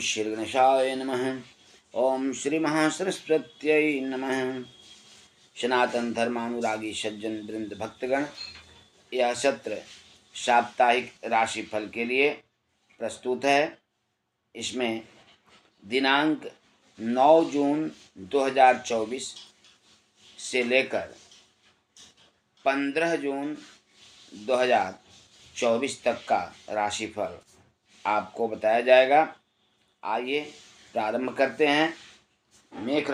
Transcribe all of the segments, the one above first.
श्री गणेशाय नमः। ओम श्री महासरस्वत्यै नमः। सनातन धर्मानुरागी सज्जन वृंद भक्तगण, यह सत्र साप्ताहिक राशिफल के लिए प्रस्तुत है। इसमें दिनांक 9 जून 2024 से लेकर 15 जून 2024 तक का राशिफल आपको बताया जाएगा। आइए प्रारंभ करते हैं। मेष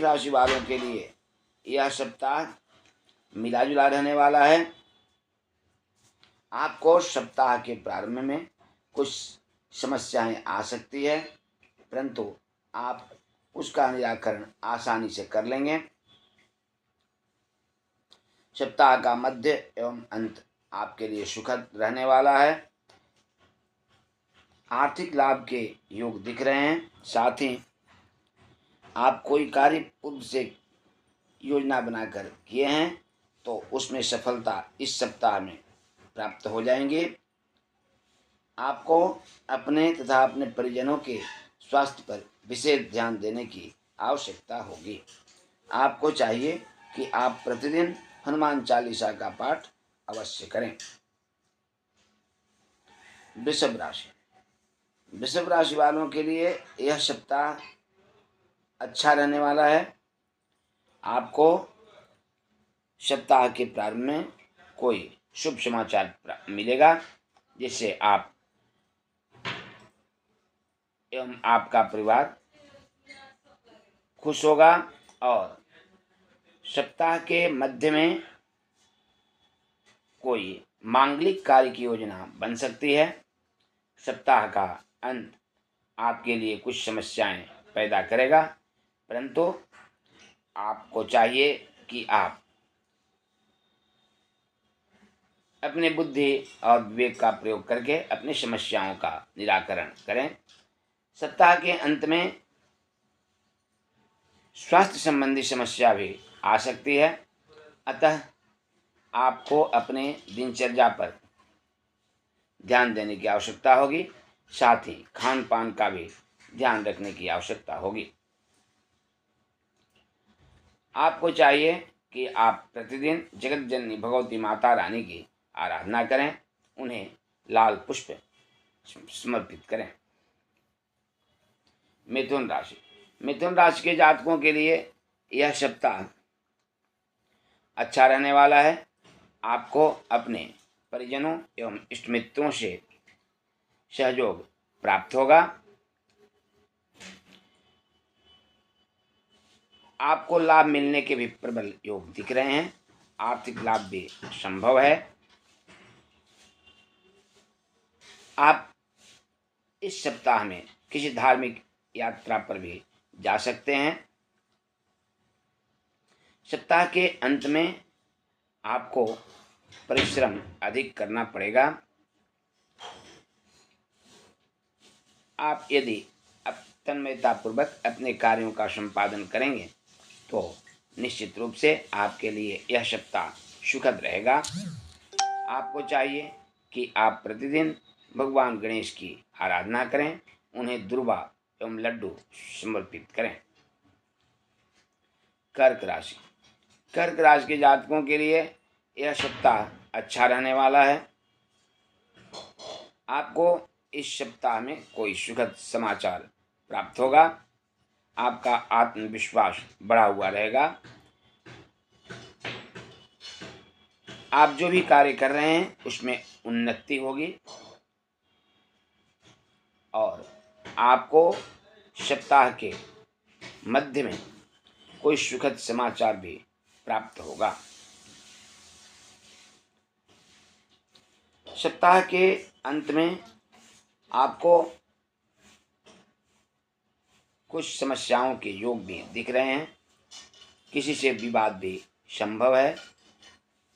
राशि वालों के लिए यह सप्ताह मिला जुला रहने वाला है। आपको सप्ताह के प्रारंभ में कुछ समस्याएं आ सकती है, परंतु आप उसका निराकरण आसानी से कर लेंगे। सप्ताह का मध्य एवं अंत आपके लिए सुखद रहने वाला है। आर्थिक लाभ के योग दिख रहे हैं। साथ ही आप कोई कार्य पूर्व से योजना बनाकर किए हैं तो उसमें सफलता इस सप्ताह में प्राप्त हो जाएंगी। आपको अपने तथा अपने परिजनों के स्वास्थ्य पर विशेष ध्यान देने की आवश्यकता होगी। आपको चाहिए कि आप प्रतिदिन हनुमान चालीसा का पाठ अवश्य करें। वृषभ राशि वालों के लिए यह सप्ताह अच्छा रहने वाला है। आपको सप्ताह के प्रारंभ में कोई शुभ समाचार मिलेगा, जिससे आप एवं आपका परिवार खुश होगा। और सप्ताह के मध्य में कोई मांगलिक कार्य की योजना बन सकती है। सप्ताह का अंत आपके लिए कुछ समस्याएं पैदा करेगा, परंतु आपको चाहिए कि आप अपने बुद्धि और विवेक का प्रयोग करके अपनी समस्याओं का निराकरण करें। सप्ताह के अंत में स्वास्थ्य संबंधी समस्या भी आ सकती है, अतः आपको अपने दिनचर्या पर ध्यान देने की आवश्यकता होगी। साथ ही खान पान का भी ध्यान रखने की आवश्यकता होगी। आपको चाहिए कि आप प्रतिदिन जगत जननी भगवती माता रानी की आराधना करें, उन्हें लाल पुष्प समर्पित करें। मिथुन राशि के जातकों के लिए यह सप्ताह अच्छा रहने वाला है। आपको अपने परिजनों एवं इष्ट मित्रों से सहयोग प्राप्त होगा। आपको लाभ मिलने के भी प्रबल योग दिख रहे हैं। आर्थिक लाभ भी संभव है। आप इस सप्ताह में किसी धार्मिक यात्रा पर भी जा सकते हैं। सप्ताह के अंत में आपको परिश्रम अधिक करना पड़ेगा। आप यदि तन्मयतापूर्वक अपने कार्यों का संपादन करेंगे तो निश्चित रूप से आपके लिए यह सप्ताह सुखद रहेगा। आपको चाहिए कि आप प्रतिदिन भगवान गणेश की आराधना करें, उन्हें दुर्वा एवं लड्डू समर्पित करें। कर्क राशि के जातकों के लिए यह सप्ताह अच्छा रहने वाला है। आपको इस सप्ताह में कोई सुखद समाचार प्राप्त होगा। आपका आत्मविश्वास बढ़ा हुआ रहेगा। आप जो भी कार्य कर रहे हैं उसमें उन्नति होगी और आपको सप्ताह के मध्य में कोई सुखद समाचार भी प्राप्त होगा। सप्ताह के अंत में आपको कुछ समस्याओं के योग भी दिख रहे हैं। किसी से विवाद भी संभव है,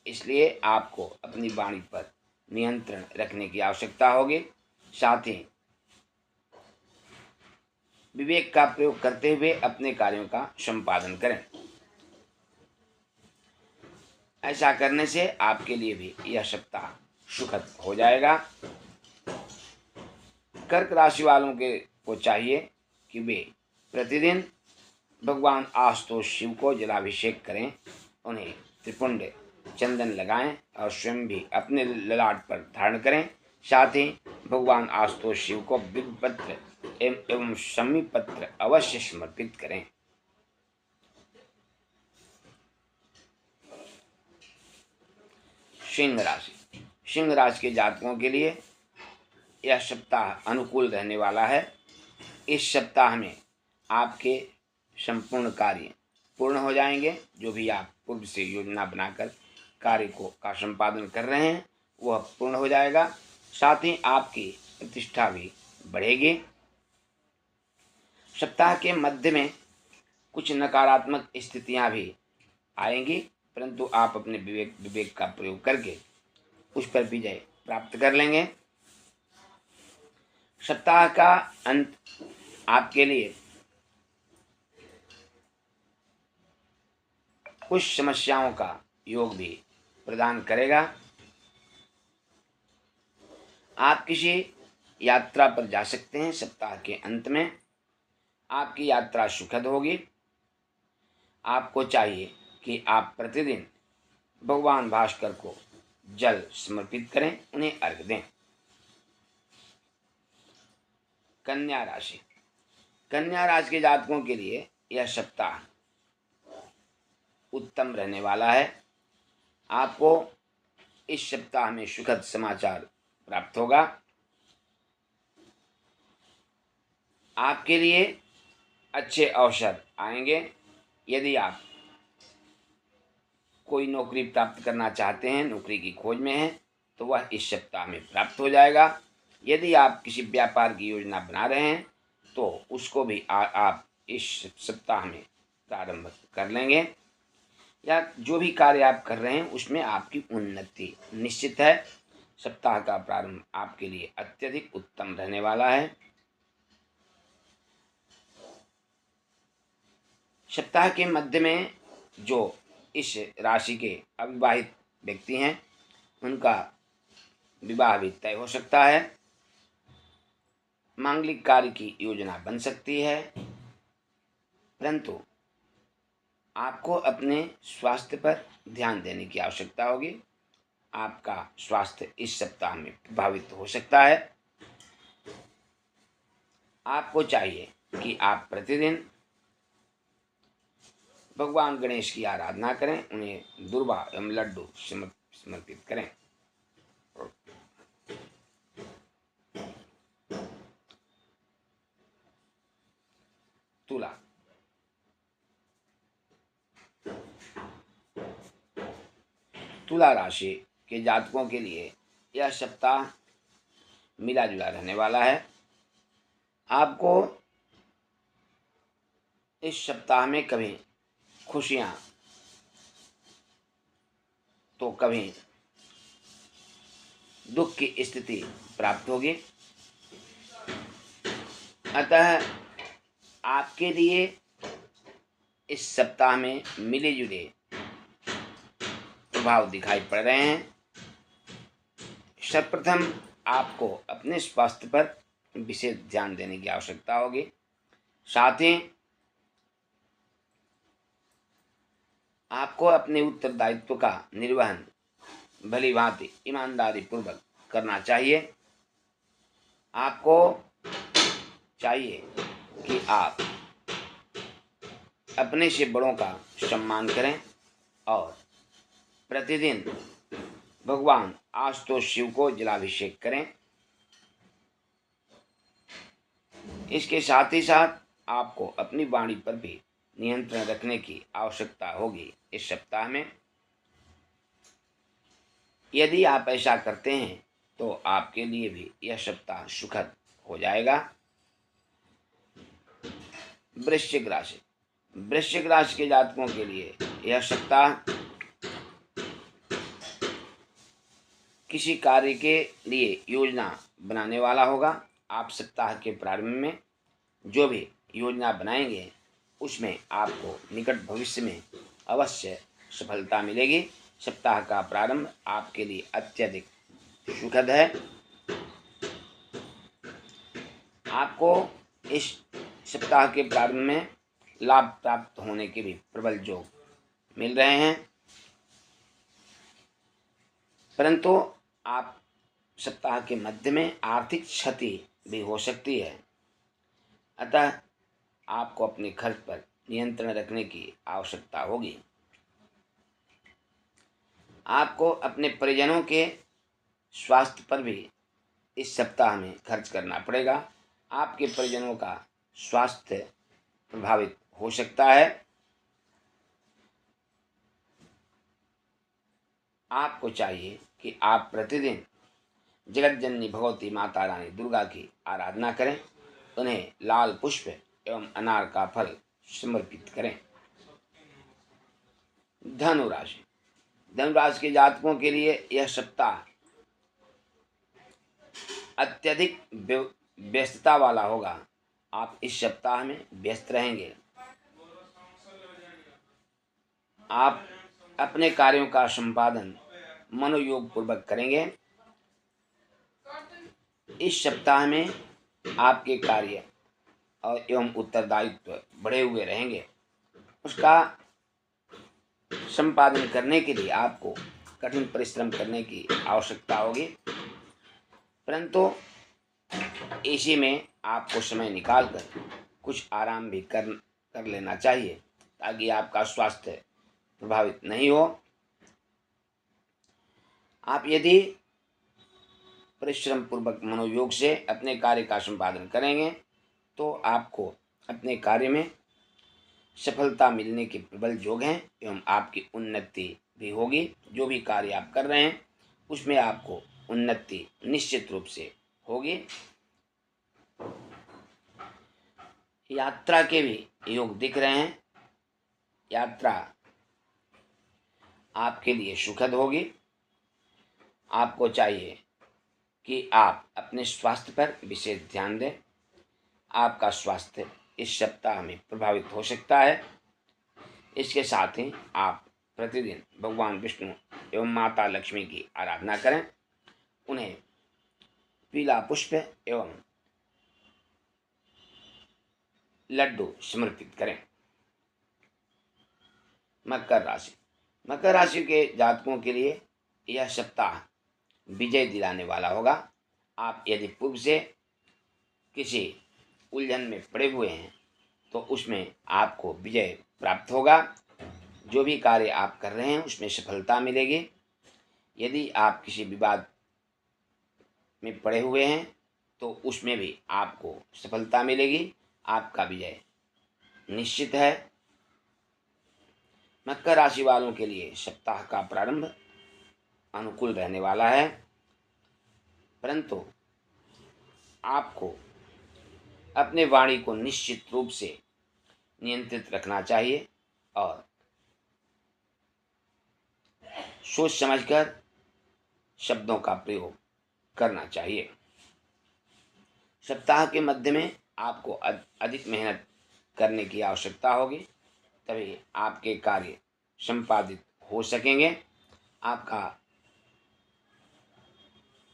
इसलिए आपको अपनी वाणी पर नियंत्रण रखने की आवश्यकता होगी। साथ ही विवेक का प्रयोग करते हुए अपने कार्यों का संपादन करें। ऐसा करने से आपके लिए भी यह सप्ताह सुखद हो जाएगा। कर्क राशि वालों को चाहिए कि वे प्रतिदिन भगवान आशुतोष शिव को जलाभिषेक करें, उन्हें त्रिपुंड चंदन लगाएं और स्वयं भी अपने ललाट पर धारण करें। साथ ही भगवान आशुतोष शिव को बिल्वपत्र एवं शमी पत्र अवश्य समर्पित करें। सिंह राशि। सिंह राशि के जातकों के लिए यह सप्ताह अनुकूल रहने वाला है। इस सप्ताह में आपके संपूर्ण कार्य पूर्ण हो जाएंगे। जो भी आप पूर्व से योजना बनाकर कार्य का संपादन कर रहे हैं वह पूर्ण हो जाएगा। साथ ही आपकी प्रतिष्ठा भी बढ़ेगी। सप्ताह के मध्य में कुछ नकारात्मक स्थितियां भी आएंगी, परंतु आप अपने विवेक का प्रयोग करके उस पर विजय प्राप्त कर लेंगे। सप्ताह का अंत आपके लिए कुछ समस्याओं का योग भी प्रदान करेगा। आप किसी यात्रा पर जा सकते हैं। सप्ताह के अंत में आपकी यात्रा सुखद होगी। आपको चाहिए कि आप प्रतिदिन भगवान भास्कर को जल समर्पित करें, उन्हें अर्घ दें। कन्या राशि। कन्या राशि के जातकों के लिए यह सप्ताह उत्तम रहने वाला है। आपको इस सप्ताह में सुखद समाचार प्राप्त होगा। आपके लिए अच्छे अवसर आएंगे। यदि आप कोई नौकरी प्राप्त करना चाहते हैं, नौकरी की खोज में हैं, तो वह इस सप्ताह में प्राप्त हो जाएगा। यदि आप किसी व्यापार की योजना बना रहे हैं तो उसको भी आप इस सप्ताह में प्रारंभ कर लेंगे। या जो भी कार्य आप कर रहे हैं उसमें आपकी उन्नति निश्चित है। सप्ताह का प्रारंभ आपके लिए अत्यधिक उत्तम रहने वाला है। सप्ताह के मध्य में जो इस राशि के अविवाहित व्यक्ति हैं उनका विवाह भी तय हो सकता है। मांगलिक कार्य की योजना बन सकती है, परंतु आपको अपने स्वास्थ्य पर ध्यान देने की आवश्यकता होगी। आपका स्वास्थ्य इस सप्ताह में प्रभावित हो सकता है। आपको चाहिए कि आप प्रतिदिन भगवान गणेश की आराधना करें, उन्हें दुर्वा एवं लड्डू समर्पित करें। तुला। तुला राशि के जातकों के लिए यह सप्ताह मिला जुला रहने वाला है। आपको इस सप्ताह में कभी खुशियां तो कभी दुख की स्थिति प्राप्त होगी। अतः आपके लिए इस सप्ताह में मिले जुले प्रभाव दिखाई पड़ रहे हैं। सर्वप्रथम आपको अपने स्वास्थ्य पर विशेष ध्यान देने की आवश्यकता होगी। साथ ही आपको अपने उत्तरदायित्व का निर्वहन भली भांति ईमानदारी पूर्वक करना चाहिए। आपको चाहिए कि आप अपने से बड़ों का सम्मान करें और प्रतिदिन भगवान आशुतोष शिव को जलाभिषेक करें। इसके साथ ही साथ आपको अपनी वाणी पर भी नियंत्रण रखने की आवश्यकता होगी। इस सप्ताह में यदि आप ऐसा करते हैं तो आपके लिए भी यह सप्ताह सुखद हो जाएगा। वृश्चिक राशि। वृश्चिक राशि के जातकों के लिए यह सप्ताह किसी कार्य के लिए योजना बनाने वाला होगा। आप सप्ताह के प्रारंभ में जो भी योजना बनाएंगे उसमें आपको निकट भविष्य में अवश्य सफलता मिलेगी। सप्ताह का प्रारंभ आपके लिए अत्यधिक सुखद है। आपको इस सप्ताह के प्रारंभ में लाभ प्राप्त होने के भी प्रबल योग मिल रहे हैं, परंतु आप सप्ताह के मध्य में आर्थिक क्षति भी हो सकती है। अतः आपको अपने खर्च पर नियंत्रण रखने की आवश्यकता होगी। आपको अपने परिजनों के स्वास्थ्य पर भी इस सप्ताह में खर्च करना पड़ेगा। आपके परिजनों का स्वास्थ्य प्रभावित हो सकता है। आपको चाहिए कि आप प्रतिदिन जगत जननी भगवती माता रानी दुर्गा की आराधना करें, उन्हें लाल पुष्प एवं अनार का फल समर्पित करें। धनुराशि, धनुराशि के जातकों के लिए यह सप्ताह अत्यधिक व्यस्तता वाला होगा। आप इस सप्ताह में व्यस्त रहेंगे। आप अपने कार्यों का संपादन मनोयोग पूर्वक करेंगे। इस सप्ताह में आपके कार्य और एवं उत्तरदायित्व बढ़े हुए रहेंगे। उसका संपादन करने के लिए आपको कठिन परिश्रम करने की आवश्यकता होगी, परंतु इसी में आपको समय निकालकर कुछ आराम भी कर लेना चाहिए ताकि आपका स्वास्थ्य प्रभावित नहीं हो। आप यदि परिश्रम पूर्वक मनोयोग से अपने कार्य का संपादन करेंगे तो आपको अपने कार्य में सफलता मिलने के प्रबल योग हैं एवं आपकी उन्नति भी होगी। जो भी कार्य आप कर रहे हैं उसमें आपको उन्नति निश्चित रूप से होगी। यात्रा के भी योग दिख रहे हैं। यात्रा आपके लिए सुखद होगी। आपको चाहिए कि आप अपने स्वास्थ्य पर विशेष ध्यान दें। आपका स्वास्थ्य इस सप्ताह में प्रभावित हो सकता है। इसके साथ ही आप प्रतिदिन भगवान विष्णु एवं माता लक्ष्मी की आराधना करें, उन्हें पीला पुष्प एवं लड्डू समर्पित करें। मकर राशि, मकर राशि के जातकों के लिए यह सप्ताह विजय दिलाने वाला होगा। आप यदि पूर्व से किसी उलझन में पड़े हुए हैं तो उसमें आपको विजय प्राप्त होगा। जो भी कार्य आप कर रहे हैं उसमें सफलता मिलेगी। यदि आप किसी विवाद में पड़े हुए हैं तो उसमें भी आपको सफलता मिलेगी। आपका विजय निश्चित है। मकर राशि वालों के लिए सप्ताह का प्रारंभ अनुकूल रहने वाला है, परंतु आपको अपने वाणी को निश्चित रूप से नियंत्रित रखना चाहिए और सोच समझकर शब्दों का प्रयोग करना चाहिए। सप्ताह के मध्य में आपको अधिक मेहनत करने की आवश्यकता होगी, तभी आपके कार्य संपादित हो सकेंगे। आपका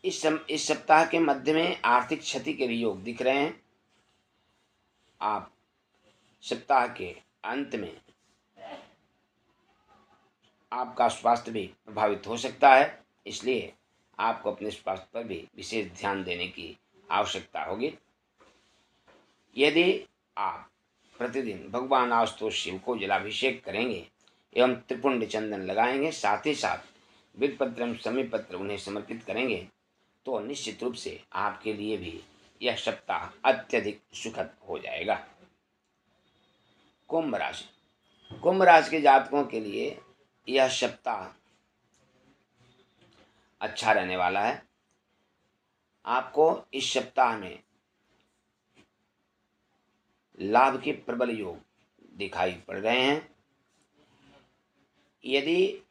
इस सप्ताह के मध्य में आर्थिक क्षति के भी योग दिख रहे हैं। आप सप्ताह के अंत में आपका स्वास्थ्य भी प्रभावित हो सकता है, इसलिए आपको अपने स्वास्थ्य पर भी विशेष ध्यान देने की आवश्यकता होगी। यदि आप प्रतिदिन भगवान आशुतोष शिव को जलाभिषेक करेंगे एवं त्रिपुंड चंदन लगाएंगे, साथ ही साथ बिल्वपत्र समीपत्र उन्हें समर्पित करेंगे, तो निश्चित रूप से आपके लिए भी यह सप्ताह अत्यधिक सुखद हो जाएगा। कुंभ राशि, कुंभ राशि के जातकों के लिए यह सप्ताह अच्छा रहने वाला है। आपको इस सप्ताह में लाभ के प्रबल योग दिखाई पड़ रहे हैं। यदि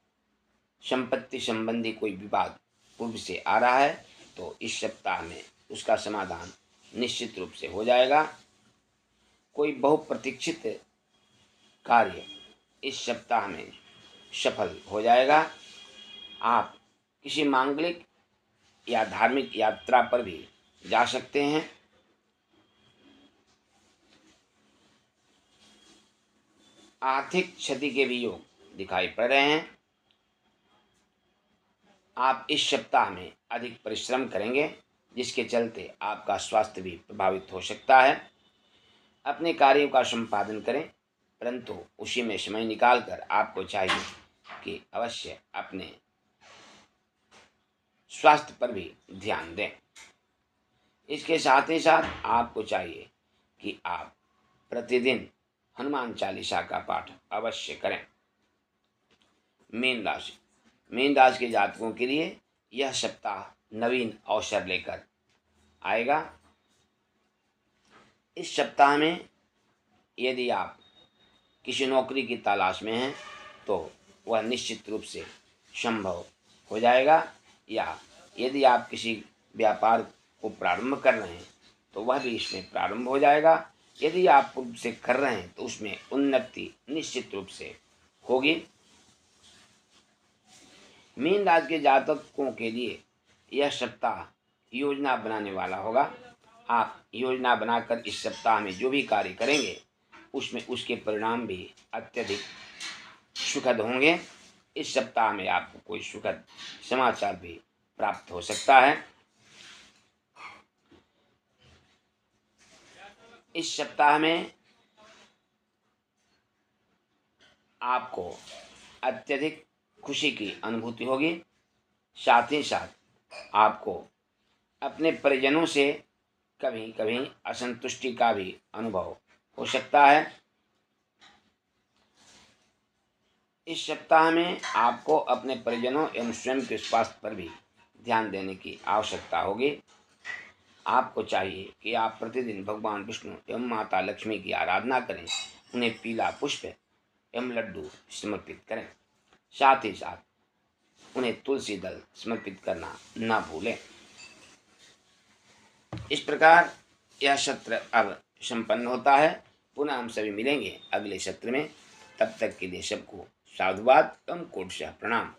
संपत्ति संबंधी कोई विवाद पूर्व से आ रहा है तो इस सप्ताह में उसका समाधान निश्चित रूप से हो जाएगा। कोई बहुप्रतीक्षित कार्य इस सप्ताह में सफल हो जाएगा। आप किसी मांगलिक या धार्मिक यात्रा पर भी जा सकते हैं। आर्थिक क्षति के भी योग दिखाई पड़ रहे हैं। आप इस सप्ताह में अधिक परिश्रम करेंगे, जिसके चलते आपका स्वास्थ्य भी प्रभावित हो सकता है। अपने कार्यों का संपादन करें, परंतु उसी में समय निकालकर आपको चाहिए कि अवश्य अपने स्वास्थ्य पर भी ध्यान दें। इसके साथ ही साथ आपको चाहिए कि आप प्रतिदिन हनुमान चालीसा का पाठ अवश्य करें। मीन राशि, मीन राशि के जातकों के लिए यह सप्ताह नवीन अवसर लेकर आएगा। इस सप्ताह में यदि आप किसी नौकरी की तलाश में हैं तो वह निश्चित रूप से संभव हो जाएगा, या यदि आप किसी व्यापार को प्रारंभ कर रहे हैं तो वह भी इसमें प्रारंभ हो जाएगा। यदि आप पूर्व से कर रहे हैं तो उसमें उन्नति निश्चित रूप से होगी। मीन राशि के जातकों के लिए यह सप्ताह योजना बनाने वाला होगा। आप योजना बनाकर इस सप्ताह में जो भी कार्य करेंगे उसमें उसके परिणाम भी अत्यधिक सुखद होंगे। इस सप्ताह में आपको कोई सुखद समाचार भी प्राप्त हो सकता है। इस सप्ताह में आपको अत्यधिक खुशी की अनुभूति होगी। साथ ही साथ आपको अपने परिजनों से कभी कभी असंतुष्टि का भी अनुभव हो सकता है। इस सप्ताह में आपको अपने परिजनों एवं स्वयं के स्वास्थ्य पर भी ध्यान देने की आवश्यकता होगी। आपको चाहिए कि आप प्रतिदिन भगवान विष्णु एवं माता लक्ष्मी की आराधना करें, उन्हें पीला पुष्प एवं लड्डू समर्पित करें। साथ ही साथ उन्हें तुलसी दल समर्पित करना न भूलें। इस प्रकार यह सत्र अब संपन्न होता है। पुनः हम सभी मिलेंगे अगले सत्र में। तब तक के लिए सबको साधुवाद एवं कोटि प्रणाम।